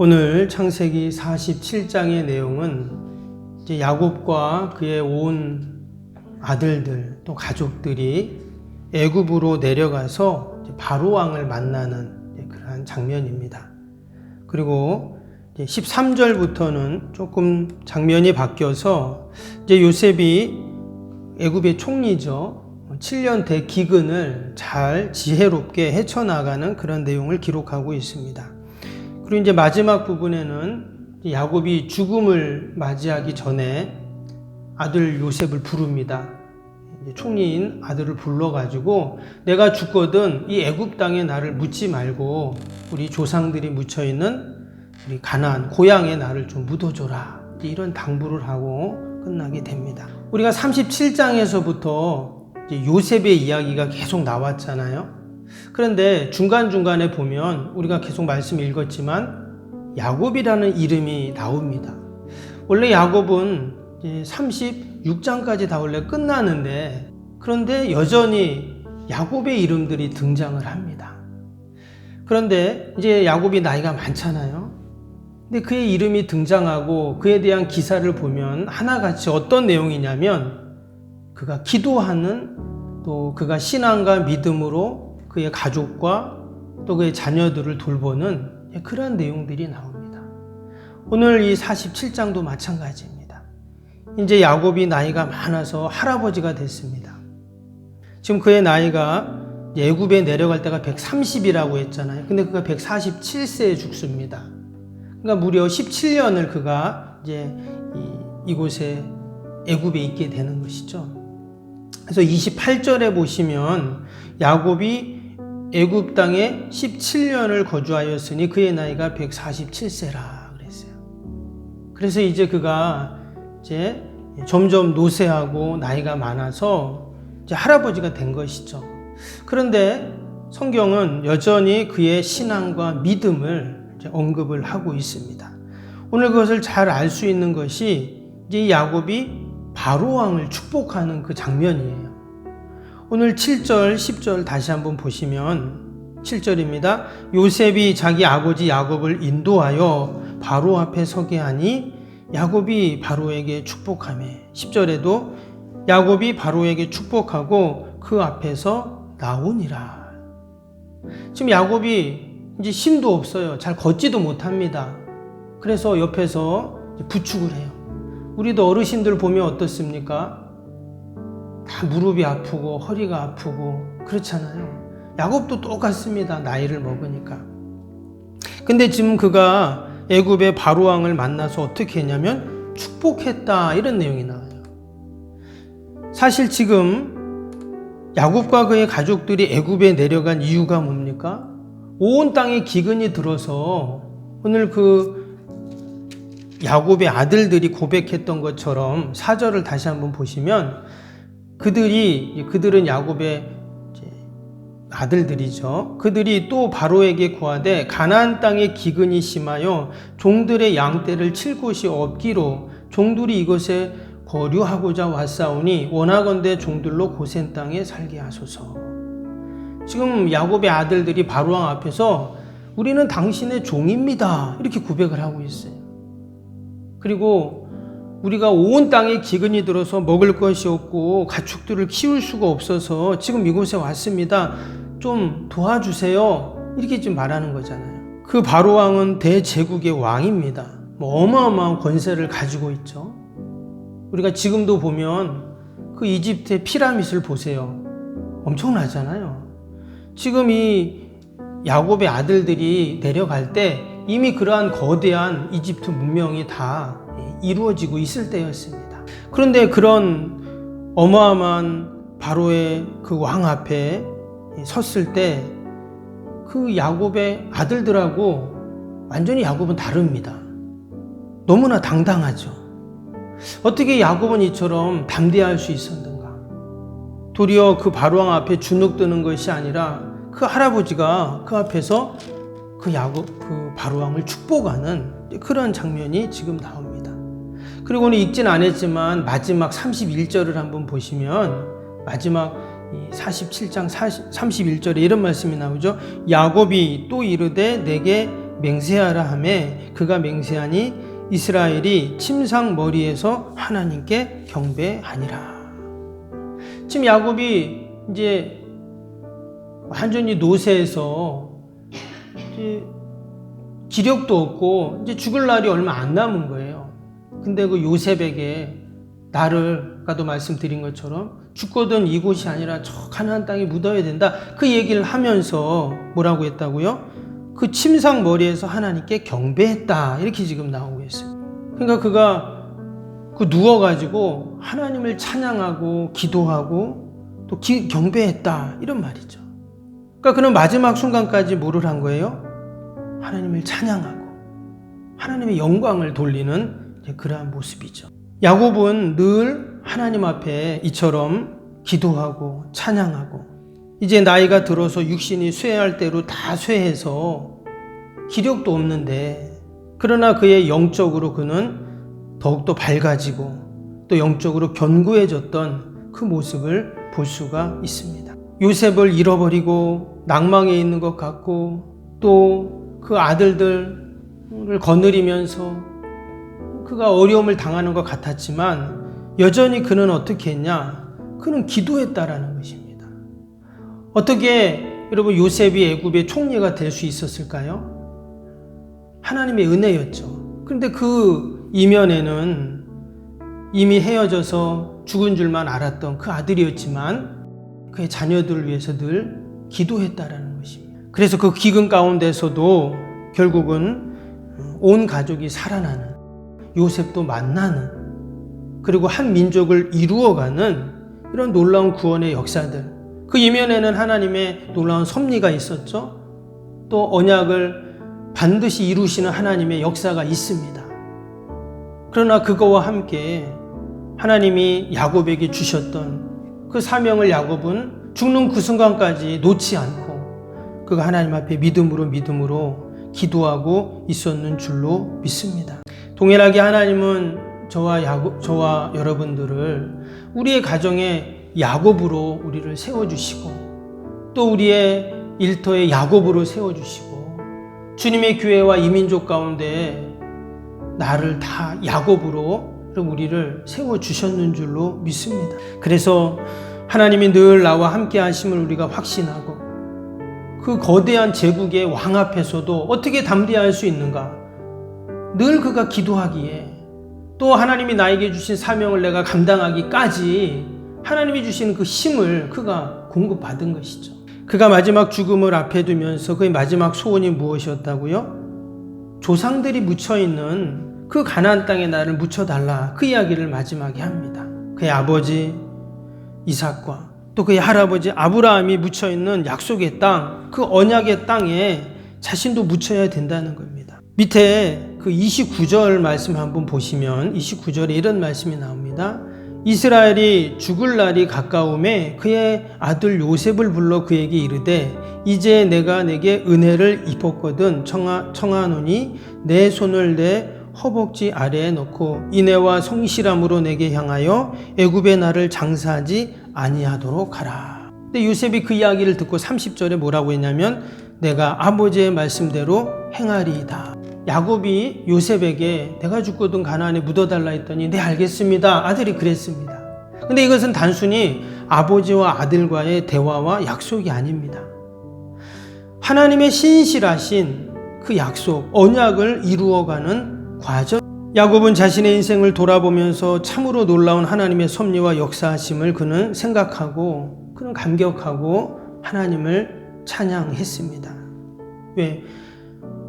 오늘 창세기 47장의 내용은 이제 야곱과 그의 온 아들들 또 가족들이 애굽으로 내려가서 바로 왕을 만나는 그러한 장면입니다. 그리고 13절부터는 조금 장면이 바뀌어서 이제 요셉이 애굽의 총리죠. 7년 대기근을 잘 지혜롭게 헤쳐나가는 그런 내용을 기록하고 있습니다. 그리고 이제 마지막 부분에는 야곱이 죽음을 맞이하기 전에 아들 요셉을 부릅니다. 총리인 아들을 불러가지고 내가 죽거든 이 애굽 땅에 나를 묻지 말고 우리 조상들이 묻혀있는 우리 가나안 고향에 나를 좀 묻어줘라, 이런 당부를 하고 끝나게 됩니다. 우리가 37장에서부터 요셉의 이야기가 계속 나왔잖아요. 그런데 중간중간에 보면 우리가 계속 말씀 읽었지만 야곱이라는 이름이 나옵니다. 원래 야곱은 36장까지 다 원래 끝나는데, 그런데 여전히 야곱의 이름들이 등장을 합니다. 그런데 이제 야곱이 나이가 많잖아요. 근데 그의 이름이 등장하고 그에 대한 기사를 보면 하나같이 어떤 내용이냐면, 그가 기도하는, 또 그가 신앙과 믿음으로 그의 가족과 또 그의 자녀들을 돌보는 그런 내용들이 나옵니다. 오늘 이 47장도 마찬가지입니다. 이제 야곱이 나이가 많아서 할아버지가 됐습니다. 지금 그의 나이가 애굽에 내려갈 때가 130이라고 했잖아요. 근데 그가 147세에 죽습니다. 그러니까 무려 17년을 그가 이제 이곳에 애굽에 있게 되는 것이죠. 그래서 28절에 보시면 야곱이 애굽 땅에 17년을 거주하였으니 그의 나이가 147세라 그랬어요. 그래서 이제 그가 이제 점점 노쇠하고 나이가 많아서 이제 할아버지가 된 것이죠. 그런데 성경은 여전히 그의 신앙과 믿음을 이제 언급을 하고 있습니다. 오늘 그것을 잘 알 수 있는 것이 이제 야곱이 바로 왕을 축복하는 그 장면이에요. 오늘 7절, 10절 다시 한번 보시면 7절입니다. 요셉이 자기 아버지 야곱을 인도하여 바로 앞에 서게 하니 야곱이 바로에게 축복하며, 10절에도 야곱이 바로에게 축복하고 그 앞에서 나오니라. 지금 야곱이 이제 힘도 없어요. 잘 걷지도 못합니다. 그래서 옆에서 부축을 해요. 우리도 어르신들 보면 어떻습니까? 다 무릎이 아프고 허리가 아프고 그렇잖아요. 야곱도 똑같습니다. 나이를 먹으니까. 근데 지금 그가 애굽의 바로왕을 만나서 어떻게 했냐면 축복했다, 이런 내용이 나와요. 사실 지금 야곱과 그의 가족들이 애굽에 내려간 이유가 뭡니까? 온 땅에 기근이 들어서 오늘 그 야곱의 아들들이 고백했던 것처럼 4절을 다시 한번 보시면 그들은 야곱의 아들들이죠. 그들이 또 바로에게 구하되 가나안 땅에 기근이 심하여 종들의 양떼를 칠 곳이 없기로 종들이 이것에 거류하고자 왔사오니 원하건대 종들로 고센 땅에 살게 하소서. 지금 야곱의 아들들이 바로왕 앞에서 우리는 당신의 종입니다, 이렇게 고백을 하고 있어요. 그리고 우리가 온 땅에 기근이 들어서 먹을 것이 없고 가축들을 키울 수가 없어서 지금 이곳에 왔습니다. 좀 도와주세요, 이렇게 지금 말하는 거잖아요. 그 바로왕은 대제국의 왕입니다. 어마어마한 권세를 가지고 있죠. 우리가 지금도 보면 그 이집트의 피라밋을 보세요. 엄청나잖아요. 지금 이 야곱의 아들들이 내려갈 때 이미 그러한 거대한 이집트 문명이 다 이루어지고 있을 때였습니다. 그런데 그런 어마어마한 바로의 그 왕 앞에 섰을 때 그 야곱의 아들들하고 완전히 야곱은 다릅니다. 너무나 당당하죠. 어떻게 야곱은 이처럼 담대할 수 있었는가? 도리어 그 바로왕 앞에 주눅드는 것이 아니라 그 할아버지가 그 앞에서 그 바로왕을 축복하는 그런 장면이 지금 나옵니다. 그리고 오늘 읽진 않았지만 마지막 31절을 한번 보시면 마지막 47장 31절에 이런 말씀이 나오죠. 야곱이 또 이르되 내게 맹세하라 하매 그가 맹세하니 이스라엘이 침상 머리에서 하나님께 경배하니라. 지금 야곱이 이제 완전히 노쇠해서 이제 기력도 없고 이제 죽을 날이 얼마 안 남은 거예요. 근데 그 요셉에게 나를 아까도 말씀드린 것처럼 죽거든 이곳이 아니라 저 가나안 땅에 묻어야 된다. 그 얘기를 하면서 뭐라고 했다고요? 그 침상 머리에서 하나님께 경배했다. 이렇게 지금 나오고 있어요. 그러니까 그가 그 누워가지고 하나님을 찬양하고 기도하고 또 경배했다. 이런 말이죠. 그러니까 그는 마지막 순간까지 뭐를 한 거예요? 하나님을 찬양하고 하나님의 영광을 돌리는 그러한 모습이죠. 야곱은 늘 하나님 앞에 이처럼 기도하고 찬양하고 이제 나이가 들어서 육신이 쇠할 대로 다 쇠해서 기력도 없는데 그러나 그의 영적으로 그는 더욱더 밝아지고 또 영적으로 견고해졌던 그 모습을 볼 수가 있습니다. 요셉을 잃어버리고 낭망에 있는 것 같고 또 그 아들들을 거느리면서 그가 어려움을 당하는 것 같았지만 여전히 그는 어떻게 했냐? 그는 기도했다라는 것입니다. 어떻게 여러분 요셉이 애굽의 총리가 될 수 있었을까요? 하나님의 은혜였죠. 그런데 그 이면에는 이미 헤어져서 죽은 줄만 알았던 그 아들이었지만 그의 자녀들을 위해서 늘 기도했다라는 것입니다. 그래서 그 기근 가운데서도 결국은 온 가족이 살아나는 요셉도 만나는 그리고 한 민족을 이루어가는 이런 놀라운 구원의 역사들 그 이면에는 하나님의 놀라운 섭리가 있었죠. 또 언약을 반드시 이루시는 하나님의 역사가 있습니다. 그러나 그거와 함께 하나님이 야곱에게 주셨던 그 사명을 야곱은 죽는 그 순간까지 놓지 않고 그가 하나님 앞에 믿음으로 기도하고 있었는 줄로 믿습니다. 동일하게 하나님은 저와 여러분들을 우리의 가정에 야곱으로 우리를 세워주시고 또 우리의 일터에 야곱으로 세워주시고 주님의 교회와 이민족 가운데 나를 다 야곱으로 우리를 세워주셨는 줄로 믿습니다. 그래서 하나님이 늘 나와 함께 하심을 우리가 확신하고 그 거대한 제국의 왕 앞에서도 어떻게 담대할 수 있는가? 늘 그가 기도하기에 또 하나님이 나에게 주신 사명을 내가 감당하기까지 하나님이 주신 그 힘을 그가 공급받은 것이죠. 그가 마지막 죽음을 앞에 두면서 그의 마지막 소원이 무엇이었다고요? 조상들이 묻혀있는 그 가나안 땅에 나를 묻혀달라. 그 이야기를 마지막에 합니다. 그의 아버지 이삭과 또 그의 할아버지 아브라함이 묻혀있는 약속의 땅, 그 언약의 땅에 자신도 묻혀야 된다는 겁니다. 밑에 그 29절 말씀 한번 보시면 29절에 이런 말씀이 나옵니다. 이스라엘이 죽을 날이 가까움에 그의 아들 요셉을 불러 그에게 이르되 이제 내가 내게 은혜를 입었거든 청하노니 내 손을 내 허벅지 아래에 넣고 인애와 성실함으로 내게 향하여 애굽의 나를 장사하지 아니하도록 하라. 근데 요셉이 그 이야기를 듣고 30절에 뭐라고 했냐면 내가 아버지의 말씀대로 행하리이다. 야곱이 요셉에게 내가 죽거든 가나안에 묻어달라 했더니 네 알겠습니다. 아들이 그랬습니다. 근데 이것은 단순히 아버지와 아들과의 대화와 약속이 아닙니다. 하나님의 신실하신 그 약속, 언약을 이루어가는 과정. 야곱은 자신의 인생을 돌아보면서 참으로 놀라운 하나님의 섭리와 역사하심을 그는 생각하고 그는 감격하고 하나님을 찬양했습니다. 왜?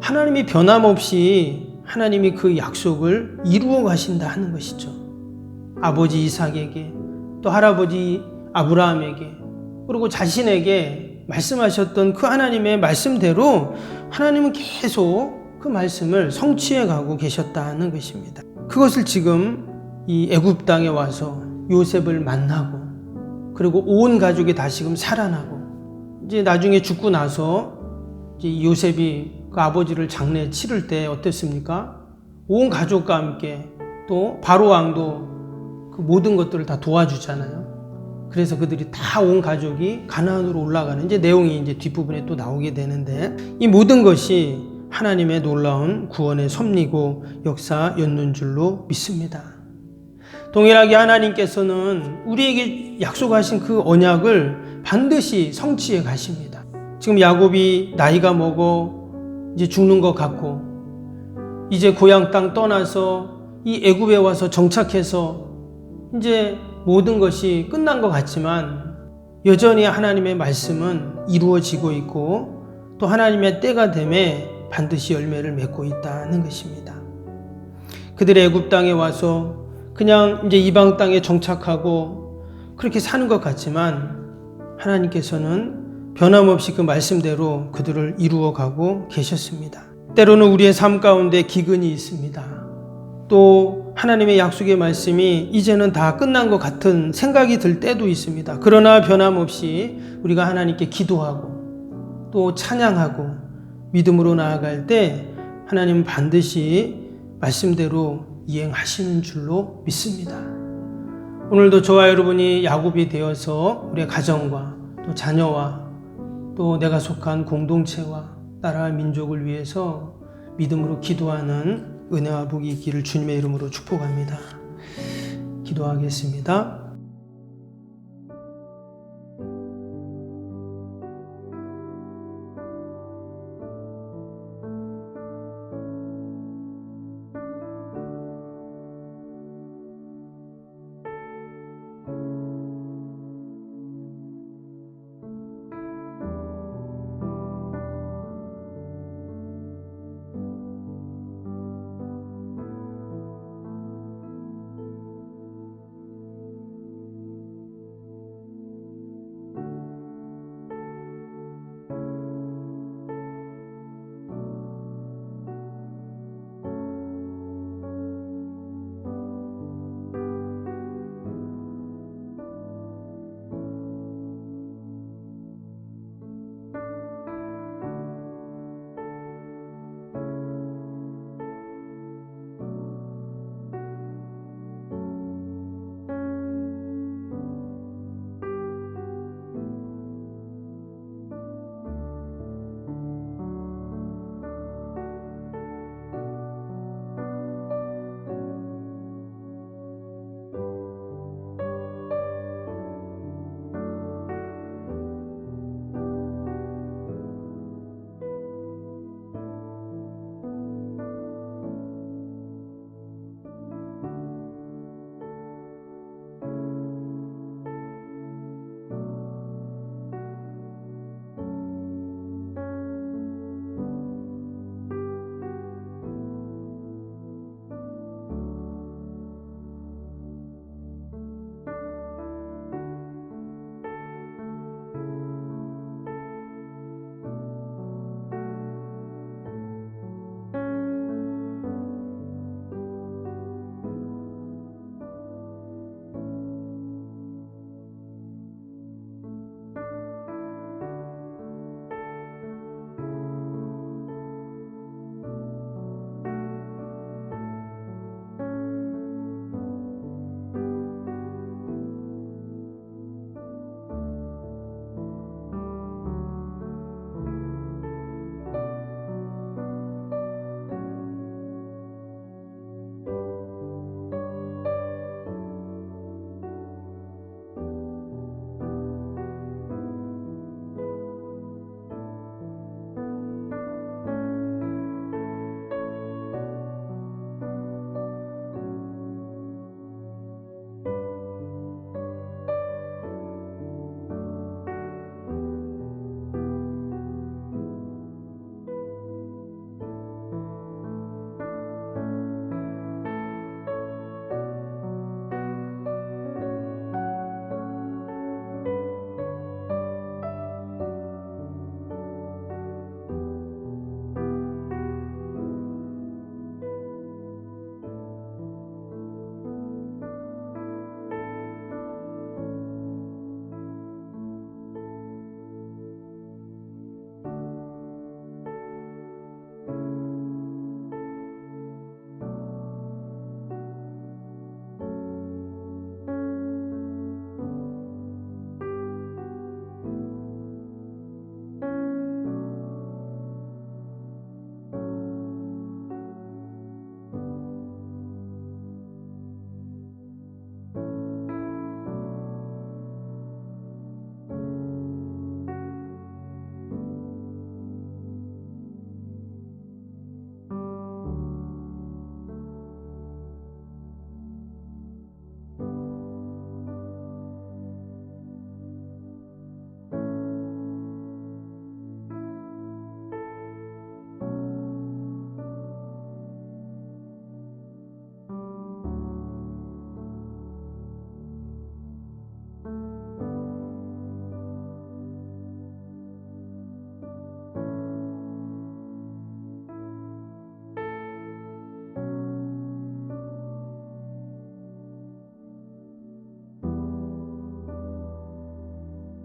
하나님이 변함없이 하나님이 그 약속을 이루어 가신다 하는 것이죠. 아버지 이삭에게 또 할아버지 아브라함에게 그리고 자신에게 말씀하셨던 그 하나님의 말씀대로 하나님은 계속 그 말씀을 성취해 가고 계셨다는 것입니다. 그것을 지금 이 애굽 땅에 와서 요셉을 만나고 그리고 온 가족이 다시금 살아나고 이제 나중에 죽고 나서 이제 요셉이 그 아버지를 장례 치를 때 어땠습니까? 온 가족과 함께 또 바로 왕도 그 모든 것들을 다 도와주잖아요. 그래서 그들이 다 온 가족이 가나안으로 올라가는 이제 내용이 이제 뒷부분에 또 나오게 되는데 이 모든 것이 하나님의 놀라운 구원의 섭리고 역사였는 줄로 믿습니다. 동일하게 하나님께서는 우리에게 약속하신 그 언약을 반드시 성취해 가십니다. 지금 야곱이 나이가 먹어 이제 죽는 것 같고 이제 고향 땅 떠나서 이 애굽에 와서 정착해서 이제 모든 것이 끝난 것 같지만 여전히 하나님의 말씀은 이루어지고 있고 또 하나님의 때가 되매 반드시 열매를 맺고 있다는 것입니다. 그들의 애굽 땅에 와서 그냥 이제 이방 땅에 정착하고 그렇게 사는 것 같지만 하나님께서는 변함없이 그 말씀대로 그들을 이루어 가고 계셨습니다. 때로는 우리의 삶 가운데 기근이 있습니다. 또 하나님의 약속의 말씀이 이제는 다 끝난 것 같은 생각이 들 때도 있습니다. 그러나 변함없이 우리가 하나님께 기도하고 또 찬양하고 믿음으로 나아갈 때 하나님은 반드시 말씀대로 이행하시는 줄로 믿습니다. 오늘도 저와 여러분이 야곱이 되어서 우리의 가정과 또 자녀와 또 내가 속한 공동체와 나라와 민족을 위해서 믿음으로 기도하는 은혜와 복이 있기를 주님의 이름으로 축복합니다. 기도하겠습니다.